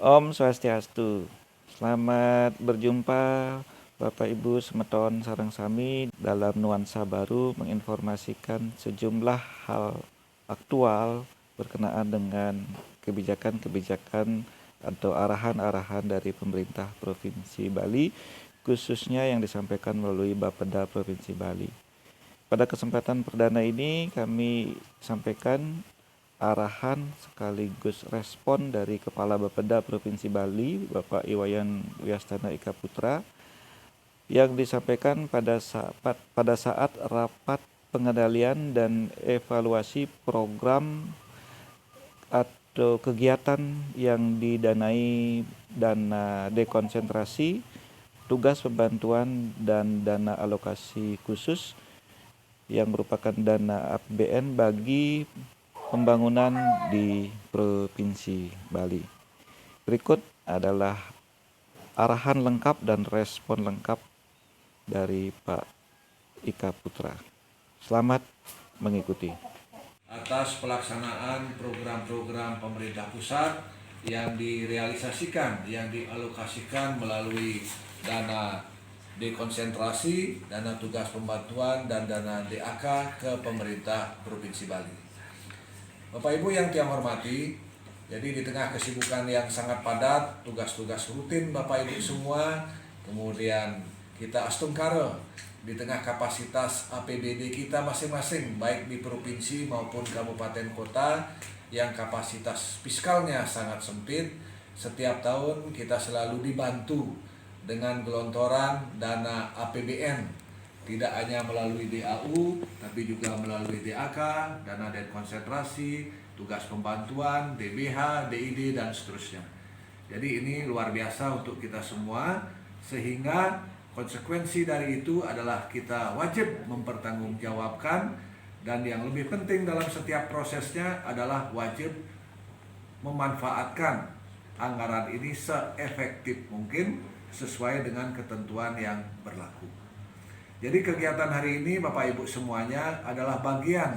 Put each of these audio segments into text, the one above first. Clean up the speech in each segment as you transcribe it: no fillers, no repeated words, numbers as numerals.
Om Swastiastu. Selamat berjumpa Bapak Ibu semeton sareng sami dalam nuansa baru menginformasikan sejumlah hal aktual berkenaan dengan kebijakan-kebijakan atau arahan-arahan dari pemerintah Provinsi Bali, khususnya yang disampaikan melalui Bapeda Provinsi Bali. Pada kesempatan perdana ini kami sampaikan arahan sekaligus respon dari Kepala Bapeda Provinsi Bali, Bapak Iwayan Wiyastana Ika Putra, yang disampaikan pada saat rapat pengendalian dan evaluasi program atau kegiatan yang didanai dana dekonsentrasi, tugas pembantuan dan dana alokasi khusus yang merupakan dana APBN bagi pembangunan di Provinsi Bali. Berikut adalah arahan lengkap dan respon lengkap dari Pak Ika Putra. Selamat mengikuti. Atas pelaksanaan program-program pemerintah pusat yang direalisasikan, yang dialokasikan melalui dana dekonsentrasi, dana tugas pembantuan, dan dana DAK ke pemerintah Provinsi Bali. Bapak Ibu yang saya hormati, jadi di tengah kesibukan yang sangat padat, tugas-tugas rutin Bapak Ibu semua, kemudian kita astungkara di tengah kapasitas APBD kita masing-masing, baik di provinsi maupun kabupaten kota yang kapasitas fiskalnya sangat sempit. Setiap tahun kita selalu dibantu dengan gelontoran dana APBN, tidak hanya melalui DAU, tapi juga melalui DAK, dana dekonsentrasi, tugas pembantuan, DBH, DID, dan seterusnya. Jadi ini luar biasa untuk kita semua, sehingga konsekuensi dari itu adalah kita wajib mempertanggungjawabkan, dan yang lebih penting dalam setiap prosesnya adalah wajib memanfaatkan anggaran ini seefektif mungkin sesuai dengan ketentuan yang berlaku. Jadi kegiatan hari ini Bapak Ibu semuanya adalah bagian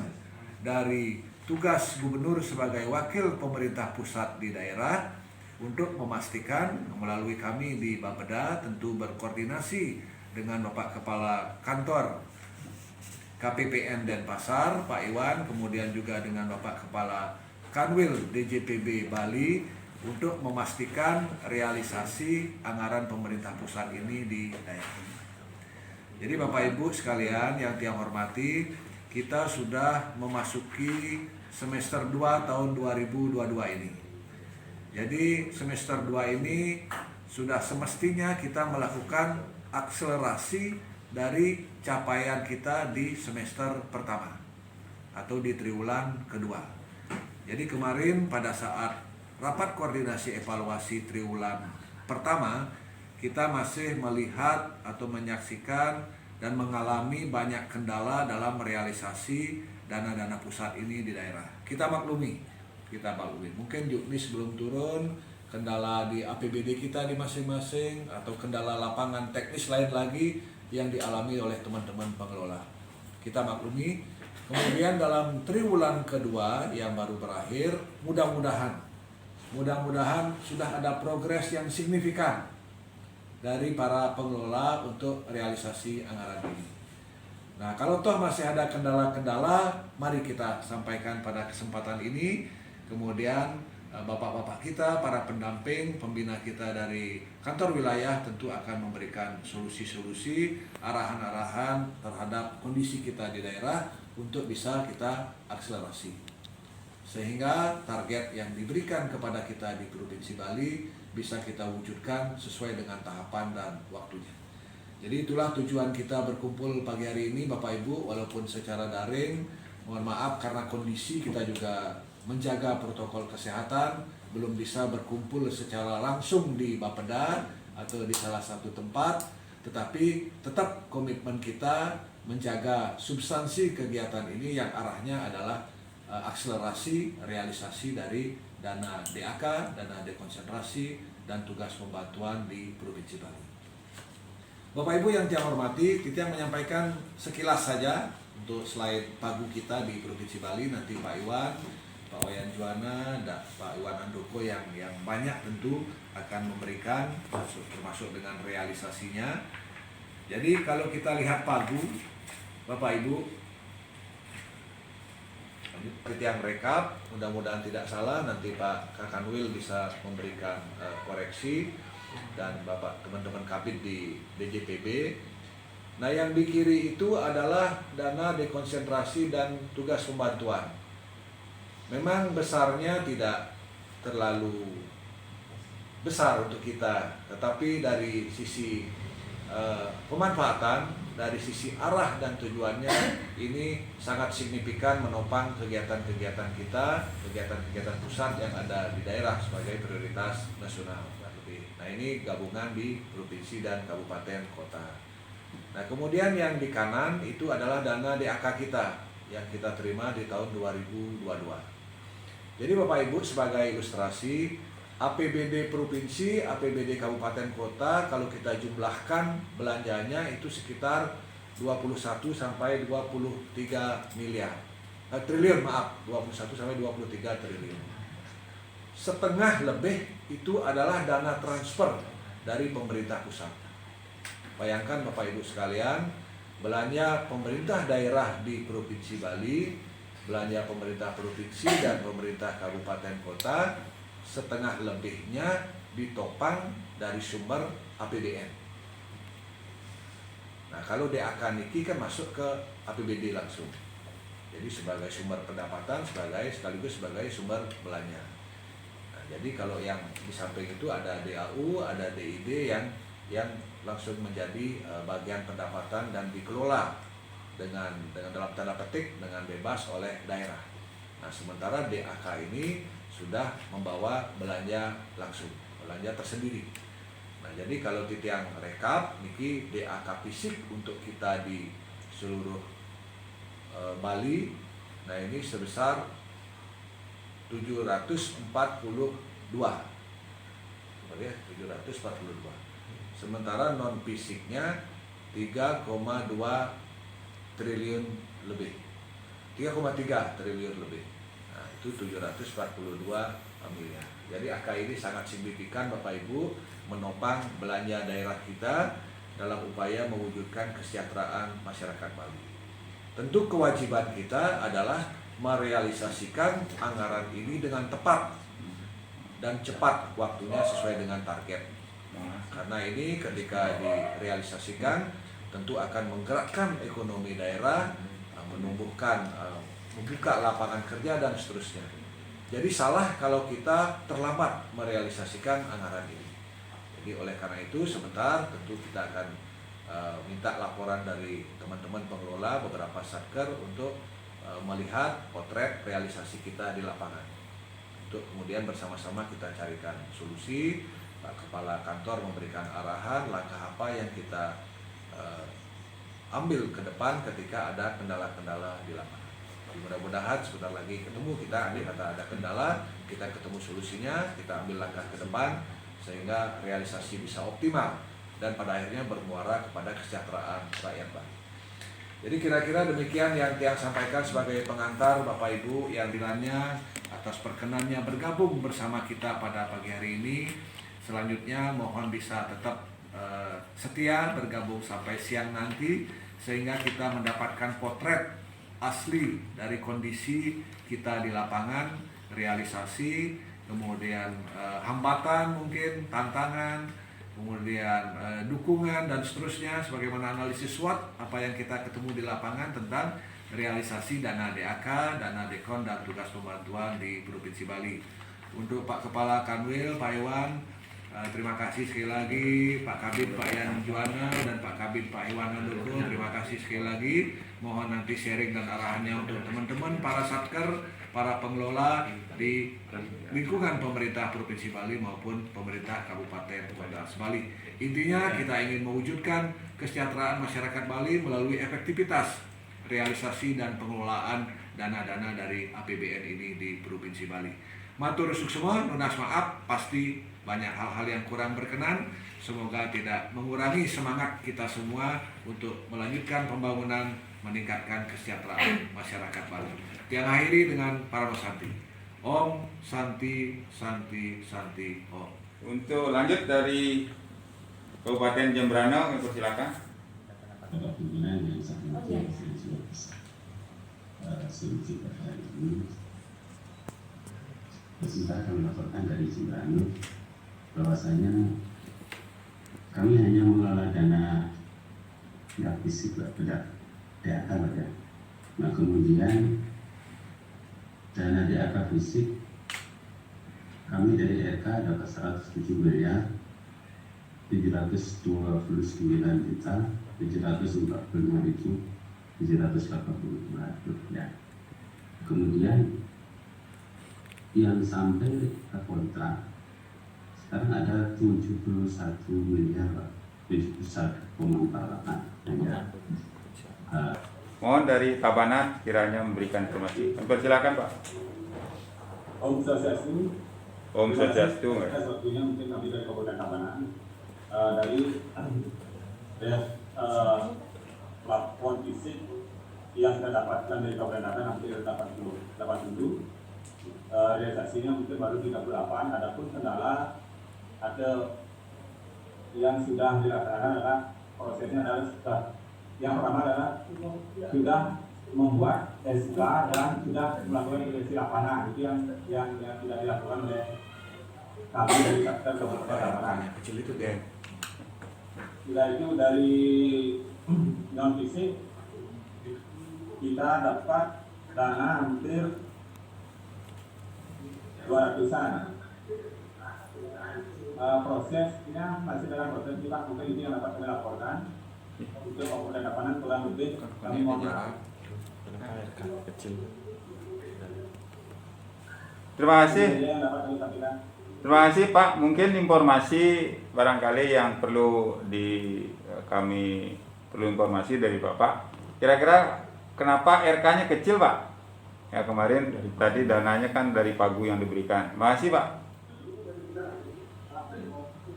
dari tugas gubernur sebagai wakil pemerintah pusat di daerah untuk memastikan melalui kami di Bapeda tentu berkoordinasi dengan Bapak Kepala Kantor KPPN Denpasar, Pak Iwan, kemudian juga dengan Bapak Kepala Kanwil DJPB Bali untuk memastikan realisasi anggaran pemerintah pusat ini di daerah. Jadi Bapak Ibu sekalian yang saya hormati, kita sudah memasuki semester 2 tahun 2022 ini. Jadi semester 2 ini sudah semestinya kita melakukan akselerasi dari capaian kita di semester pertama atau di triwulan kedua. Jadi kemarin pada saat rapat koordinasi evaluasi triwulan pertama, kita masih melihat atau menyaksikan dan mengalami banyak kendala dalam realisasi dana-dana pusat ini di daerah. Kita maklumi. Mungkin juknis belum turun, kendala di APBD kita di masing-masing, atau kendala lapangan teknis lain lagi yang dialami oleh teman-teman pengelola. Kita maklumi. Kemudian dalam triwulan kedua yang baru berakhir, mudah-mudahan sudah ada progres yang signifikan dari para pengelola untuk realisasi anggaran ini. Nah, kalau toh masih ada kendala-kendala, mari kita sampaikan pada kesempatan ini. Kemudian bapak-bapak kita, para pendamping, pembina kita dari kantor wilayah tentu akan memberikan solusi-solusi, arahan-arahan terhadap kondisi kita di daerah untuk bisa kita akselerasi. Sehingga target yang diberikan kepada kita di Provinsi Bali bisa kita wujudkan sesuai dengan tahapan dan waktunya. Jadi itulah tujuan kita berkumpul pagi hari ini Bapak Ibu, walaupun secara daring. Mohon maaf karena kondisi kita juga menjaga protokol kesehatan, belum bisa berkumpul secara langsung di Bapeda atau di salah satu tempat, tetapi tetap komitmen kita menjaga substansi kegiatan ini yang arahnya adalah akselerasi realisasi dari dana DAK, dana dekonsentrasi, dan tugas pembantuan di Provinsi Bali. Bapak Ibu yang saya hormati, kita menyampaikan sekilas saja untuk slide pagu kita di Provinsi Bali. Nanti Pak Iwan, Pak Wayan Juwana dan Pak Iwan Andoko yang banyak tentu akan memberikan termasuk dengan realisasinya. Jadi kalau kita lihat pagu, Bapak Ibu, yang rekap, mudah-mudahan tidak salah, nanti Pak Kakanwil bisa memberikan koreksi dan Bapak teman-teman Kabid di DJPB. Nah, yang di kiri itu adalah dana dekonsentrasi dan tugas pembantuan. Memang besarnya tidak terlalu besar untuk kita, tetapi dari sisi pemanfaatan, dari sisi arah dan tujuannya ini sangat signifikan menopang kegiatan-kegiatan kita, kegiatan-kegiatan pusat yang ada di daerah sebagai prioritas nasional. Nah, ini gabungan di provinsi dan kabupaten kota. Nah, kemudian yang di kanan itu adalah dana DAK kita yang kita terima di tahun 2022. Jadi Bapak Ibu, sebagai ilustrasi, APBD provinsi, APBD kabupaten kota kalau kita jumlahkan belanjanya itu sekitar 21 sampai 23 miliar. Triliun, maaf, 21 sampai 23 triliun. Setengah lebih itu adalah dana transfer dari pemerintah pusat. Bayangkan Bapak Ibu sekalian, belanja pemerintah daerah di Provinsi Bali, belanja pemerintah provinsi dan pemerintah kabupaten kota, setengah lebihnya ditopang dari sumber APBN. Nah, kalau DAK niki kan masuk ke APBD langsung. Jadi sebagai sumber pendapatan, sekaligus sebagai sumber belanja. Nah, jadi kalau yang di samping itu ada DAU, ada DID yang langsung menjadi bagian pendapatan dan dikelola dengan dalam tanda petik dengan bebas oleh daerah. Nah, sementara DAK ini sudah membawa belanja langsung, belanja tersendiri. Nah, jadi kalau titiang rekap niki DAK fisik untuk kita di seluruh Bali, nah ini sebesar 742. Ya, 742. Sementara non fisiknya 3,2 triliun lebih. 3,3 triliun lebih. Nah, itu 742 miliar. Jadi angka ini sangat signifikan Bapak Ibu menopang belanja daerah kita dalam upaya mewujudkan kesejahteraan masyarakat Bali. Tentu kewajiban kita adalah merealisasikan anggaran ini dengan tepat dan cepat waktunya sesuai dengan target. Karena ini ketika direalisasikan tentu akan menggerakkan ekonomi daerah, menumbuhkan, membuka lapangan kerja dan seterusnya. Jadi salah kalau kita terlambat merealisasikan anggaran ini. Jadi oleh karena itu sebentar tentu kita akan minta laporan dari teman-teman pengelola beberapa satker untuk melihat potret realisasi kita di lapangan. Untuk kemudian bersama-sama kita carikan solusi. Pak Kepala Kantor memberikan arahan langkah apa yang kita ambil ke depan ketika ada kendala-kendala di lapangan. Mudah-mudahan sebentar lagi ketemu kita, andai kata ada kendala, kita ketemu solusinya, kita ambil langkah ke depan sehingga realisasi bisa optimal dan pada akhirnya bermuara kepada kesejahteraan rakyat Bali. Jadi kira-kira demikian yang Tiang sampaikan sebagai pengantar Bapak Ibu yang dilannya atas perkenannya bergabung bersama kita pada pagi hari ini. Selanjutnya mohon bisa tetap setia bergabung sampai siang nanti sehingga kita mendapatkan potret asli dari kondisi kita di lapangan, realisasi, kemudian hambatan mungkin, tantangan, kemudian dukungan dan seterusnya sebagaimana analisis SWOT apa yang kita ketemu di lapangan tentang realisasi dana DAK, dana Dekon dan tugas pembantuan di Provinsi Bali. Untuk Pak Kepala Kanwil, Pak Iwan, terima kasih sekali lagi Pak Kabid Pak Yan Juwana dan Pak Kabid Pak Iwan Andoko, terima kasih sekali lagi. Mohon nanti sharing dan arahannya untuk teman-teman para satker, para pengelola di lingkungan pemerintah Provinsi Bali maupun pemerintah Kabupaten Kota Bali. Intinya kita ingin mewujudkan kesejahteraan masyarakat Bali melalui efektivitas realisasi dan pengelolaan dana-dana dari APBN ini di Provinsi Bali. Matur suksema, nunas maaf, pasti banyak hal-hal yang kurang berkenan. Semoga tidak mengurangi semangat kita semua untuk melanjutkan pembangunan, meningkatkan kesejahteraan masyarakat Bali. Yang akhiri dengan para Masanti. Om Santi Santi Santi Om. Untuk lanjut dari Kabupaten Jembrana, silakan. Bapak pimpinan yang saya hormati, saya juga bisa solusi pada hari ini. Sementara kami laporkan dari Jembrana bahwasanya kami hanya mengelola dana tidak fisik, tidak DAK, ya. Nah kemudian dana DAK fisik kami dari DAK dapat 107 miliar 749.745.782 rupiah. Kemudian yang sampai ke kontrak sekarang ada 71 miliar, Pak. 71,48 miliar. Mohon dari Tabanat kiranya memberikan informasi. Persilakan Pak. Om Swastiastu. Om Swastiastu. Atas waktunya mungkin kami dari Kabupaten Tabanan dari laporan fisik yang kita dapatkan dari Kabupaten Tabanan hampir 87. Realisasinya mungkin baru 38. Adapun kendala ada yang sudah dilaksanakan adalah prosesnya adalah yang pertama adalah sudah membuat SK dan sudah melakukan evaluasi lapangan. Itu yang tidak dilakukan oleh kami dari Satgas Kabupaten Tabanan. Kecil itu deh. Sudah itu dari non fisik kita dapat dana hampir 200-an. Prosesnya masih dalam proses kita, mungkin ini yang dapat kami laporkan. Untuk Kabupaten Tabanan kurang lebih kami mohon maaf. Terima kasih. Yang dapat kami sampaikan. Terima kasih Pak. Mungkin informasi barangkali yang perlu kami perlu informasi dari Bapak. Kira-kira kenapa RK-nya kecil Pak? Ya kemarin tadi dananya kan dari pagu yang diberikan. Terima kasih Pak.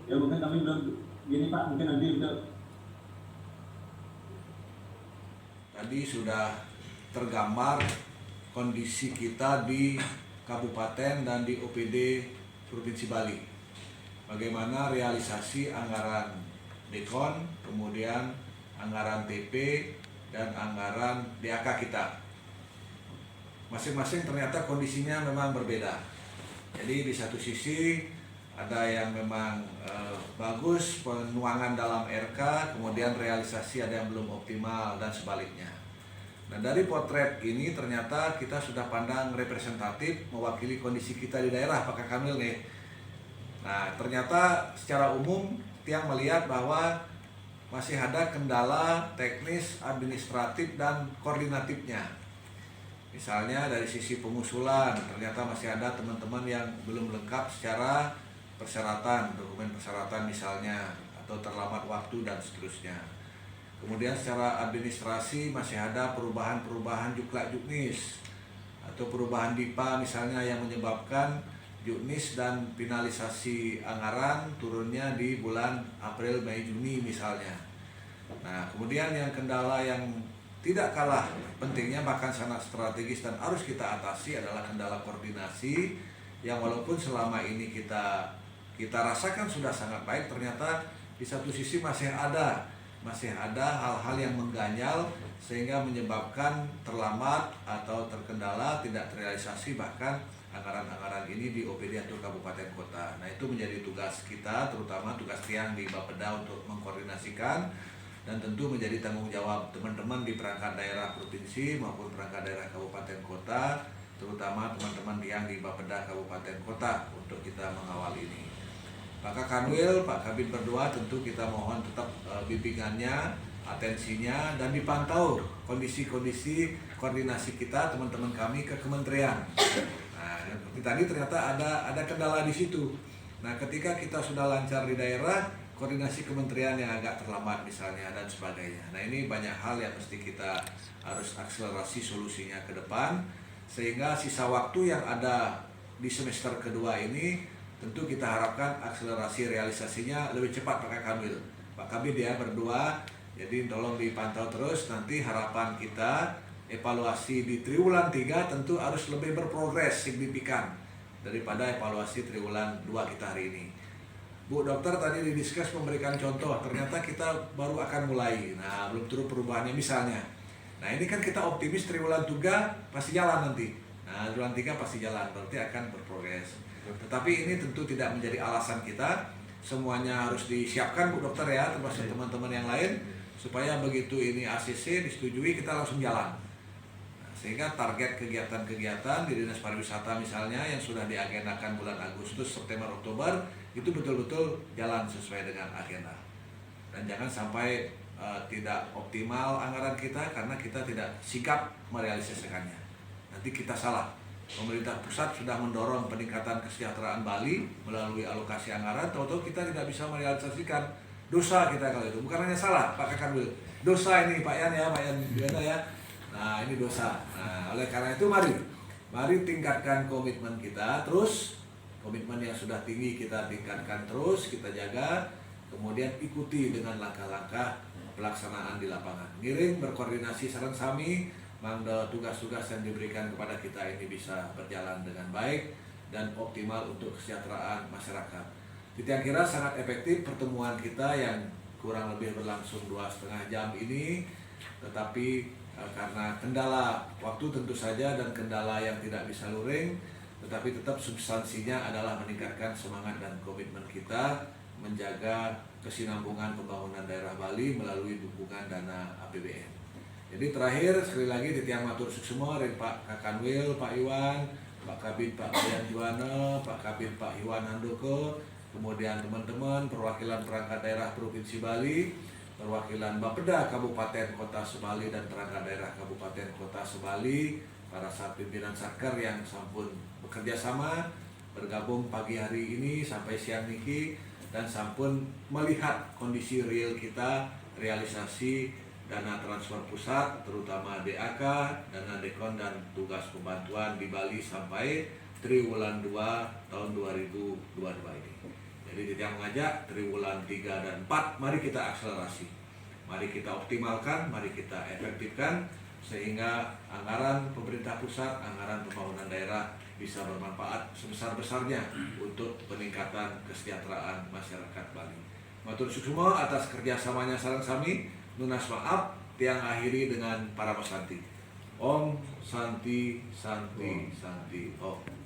Ya mungkin kami belum gini Pak, mungkin nanti untuk Tadi sudah tergambar kondisi kita di kabupaten dan di OPD Provinsi Bali. Bagaimana realisasi anggaran Dekon, kemudian anggaran TP dan anggaran DAK kita. Masing-masing ternyata kondisinya memang berbeda. Jadi di satu sisi ada yang memang bagus penuangan dalam RK, kemudian realisasi ada yang belum optimal dan sebaliknya. Nah dari potret ini ternyata kita sudah pandang representatif mewakili kondisi kita di daerah Pak Kamil nih. Nah ternyata secara umum Tiang melihat bahwa masih ada kendala teknis, administratif dan koordinatifnya. Misalnya dari sisi pengusulan ternyata masih ada teman-teman yang belum lengkap secara persyaratan, dokumen persyaratan misalnya, atau terlambat waktu dan seterusnya. Kemudian secara administrasi masih ada perubahan-perubahan juklak juknis atau perubahan DIPA misalnya yang menyebabkan juknis dan finalisasi anggaran turunnya di bulan April, Mei, Juni misalnya. Nah kemudian yang kendala yang tidak kalah pentingnya bahkan sangat strategis dan harus kita atasi adalah kendala koordinasi yang walaupun selama ini kita rasakan sudah sangat baik, ternyata di satu sisi masih ada hal-hal yang mengganjal sehingga menyebabkan terlambat atau terkendala tidak terrealisasi bahkan anggaran-anggaran ini di OPD atau kabupaten kota. Nah itu menjadi tugas kita, terutama tugas Tiang di Bapeda untuk mengkoordinasikan dan tentu menjadi tanggung jawab teman-teman di perangkat daerah provinsi maupun perangkat daerah kabupaten kota, terutama teman-teman yang di Bapeda kabupaten kota untuk kita mengawal ini. Pak Kanwil, Pak Kabin berdua tentu kita mohon tetap bimbingannya, atensinya dan dipantau kondisi-kondisi koordinasi kita teman-teman kami ke kementerian. Nah, seperti tadi ternyata ada kendala di situ. Nah, ketika kita sudah lancar di daerah, koordinasi kementerian yang agak terlambat misalnya dan sebagainya. Nah, ini banyak hal yang mesti kita harus akselerasi solusinya ke depan sehingga sisa waktu yang ada di semester kedua ini tentu kita harapkan akselerasi realisasinya lebih cepat Pak Kamil. Pak Kabin ya berdua, jadi tolong dipantau terus nanti harapan kita evaluasi di triwulan 3 tentu harus lebih berprogres signifikan daripada evaluasi triwulan 2 kita hari ini. Bu dokter tadi didiskus memberikan contoh, ternyata kita baru akan mulai. Nah, belum turun perubahannya misalnya. Nah, ini kan kita optimis triwulan 3 pasti jalan nanti. Nah, triwulan 3 pasti jalan, berarti akan berprogres. Tetapi ini tentu tidak menjadi alasan kita. Semuanya harus disiapkan Bu dokter ya, termasuk teman-teman yang lain, supaya begitu ini ACC disetujui kita langsung jalan. Sehingga target kegiatan-kegiatan di Dinas Pariwisata misalnya yang sudah diagendakan bulan Agustus, September, Oktober itu betul-betul jalan sesuai dengan agenda. Dan jangan sampai tidak optimal anggaran kita karena kita tidak sigap merealisasikannya. Nanti kita salah. Pemerintah pusat sudah mendorong peningkatan kesejahteraan Bali melalui alokasi anggaran, tahu-tahu kita tidak bisa merealisasikan. Dosa kita kalau itu, bukan hanya salah Pak Kakanwil. Dosa ini Pak Yan ya, Pak Yan Diana ya. Nah, ini dosa. Nah, oleh karena itu mari tingkatkan komitmen kita terus. Komitmen yang sudah tinggi kita tingkatkan terus, kita jaga. Kemudian ikuti dengan langkah-langkah pelaksanaan di lapangan. Ngiring berkoordinasi sareng sami, mangda tugas-tugas yang diberikan kepada kita ini bisa berjalan dengan baik dan optimal untuk kesejahteraan masyarakat. Yang kira sangat efektif pertemuan kita yang kurang lebih berlangsung 2,5 jam ini, tetapi karena kendala waktu tentu saja dan kendala yang tidak bisa luring, tetapi tetap substansinya adalah meningkatkan semangat dan komitmen kita menjaga kesinambungan pembangunan daerah Bali melalui dukungan dana APBN. Jadi terakhir sekali lagi titiang matur suksema dari Pak Kakanwil, Pak Iwan, Pak Kabid Pak Bayan Juwana, Pak Kabid Pak Iwan Handoko, kemudian teman-teman perwakilan perangkat daerah Provinsi Bali, perwakilan Bapeda Kabupaten Kota Sebali dan perangkat daerah Kabupaten Kota Sebali, para pimpinan Satker yang sampun bekerja sama bergabung pagi hari ini sampai siang niki dan sampun melihat kondisi real kita realisasi dana transfer pusat terutama DAK, dana Dekon dan tugas pembantuan di Bali sampai triwulan 2 tahun 2022 ini. Jadi yang mengajak triwulan 3 dan 4 mari kita akselerasi. Mari kita optimalkan, mari kita efektifkan sehingga anggaran pemerintah pusat, anggaran pembangunan daerah bisa bermanfaat sebesar-besarnya untuk peningkatan kesejahteraan masyarakat Bali. Matur suksema atas kerjasamanya sareng sami, nunas maaf tiang akhiri dengan para pesanti. Om Santi Santi Santi Om.